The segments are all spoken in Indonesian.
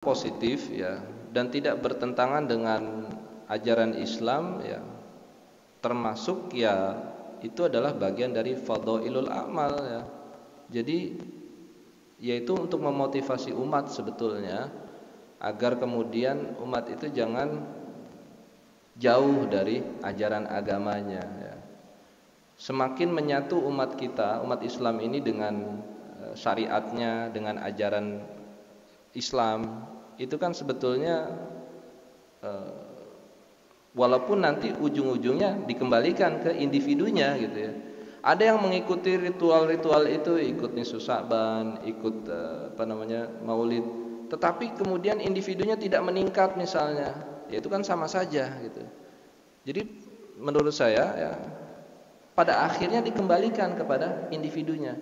positif ya, dan tidak bertentangan dengan ajaran Islam ya, termasuk ya itu adalah bagian dari fadhailul amal ya. Jadi yaitu untuk memotivasi umat sebetulnya agar kemudian umat itu jangan jauh dari ajaran agamanya ya. Semakin menyatu umat kita, umat Islam ini dengan syariatnya, dengan ajaran Islam, itu kan sebetulnya walaupun nanti ujung-ujungnya dikembalikan ke individunya gitu ya. Ada yang mengikuti ritual-ritual itu, ikut nisfu Sa'ban, ikut Maulid, tetapi kemudian individunya tidak meningkat misalnya, ya itu kan sama saja gitu. Jadi menurut saya ya, pada akhirnya dikembalikan kepada individunya.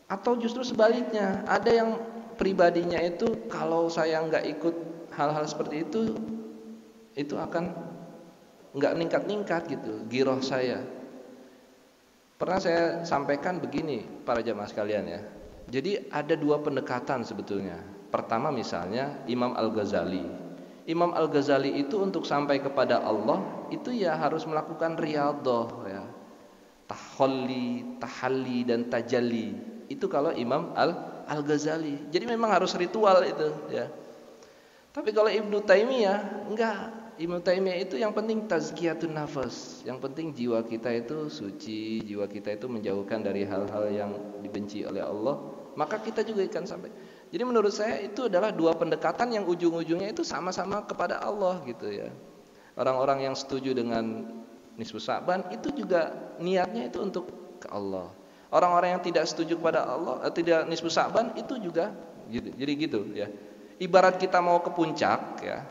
Atau justru sebaliknya, ada yang pribadinya itu kalau saya nggak ikut hal-hal seperti itu akan nggak meningkat-ningkat gitu giroh saya. Pernah saya sampaikan begini para jamaah sekalian ya. Jadi ada dua pendekatan sebetulnya. Pertama misalnya Imam Al-Ghazali. Imam Al-Ghazali itu untuk sampai kepada Allah itu ya harus melakukan riyadhah ya. Tahalli dan tajalli. Itu kalau Imam Al-Ghazali. Jadi memang harus ritual itu ya. Tapi kalau Ibnu Taimiyah enggak. Ibnu Taimiyah itu yang penting tazkiyatun nafas. Yang penting jiwa kita itu suci, jiwa kita itu menjauhkan dari hal-hal yang dibenci oleh Allah, maka kita juga akan sampai. Jadi menurut saya itu adalah dua pendekatan yang ujung-ujungnya itu sama-sama kepada Allah gitu ya. Orang-orang yang setuju dengan nisfu Sa'ban itu juga niatnya itu untuk ke Allah. Orang-orang yang tidak setuju kepada Allah, tidak nisfu Sa'ban itu juga gitu. Jadi gitu ya. Ibarat kita mau ke puncak ya,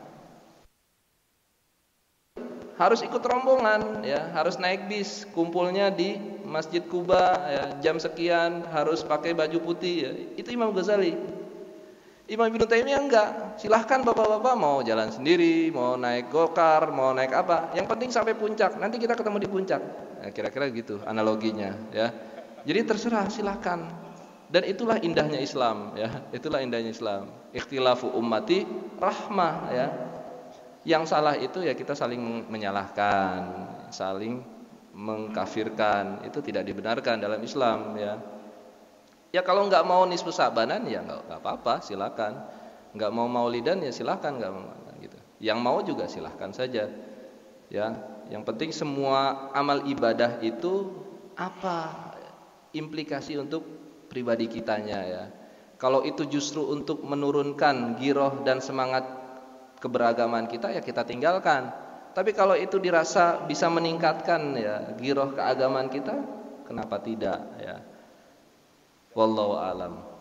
harus ikut rombongan ya, harus naik bis, kumpulnya di Masjid Kuba ya, jam sekian, harus pakai baju putih ya. Itu Imam Ghazali. Imam Ibnu Taimiyah enggak. Silahkan bapak-bapak mau jalan sendiri, mau naik gokar, mau naik apa, yang penting sampai puncak. Nanti kita ketemu di puncak. Ya, kira-kira gitu analoginya ya. Jadi terserah, silahkan. Dan itulah indahnya Islam ya. Itulah indahnya Islam. Ikhtilafu ummati rahmah ya. Yang salah itu ya kita saling menyalahkan, saling mengkafirkan, itu tidak dibenarkan dalam Islam ya. Ya kalau nggak mau nisfu Sa'banan ya nggak apa-apa, silakan. Nggak mau maulidan ya silakan, nggak mau gitu. Yang mau juga silakan saja. Ya, yang penting semua amal ibadah itu apa implikasi untuk pribadi kitanya ya. Kalau itu justru untuk menurunkan giroh dan semangat keberagaman kita ya kita tinggalkan. Tapi kalau itu dirasa bisa meningkatkan ya giroh keagamaan kita, kenapa tidak ya? Wallahu alam.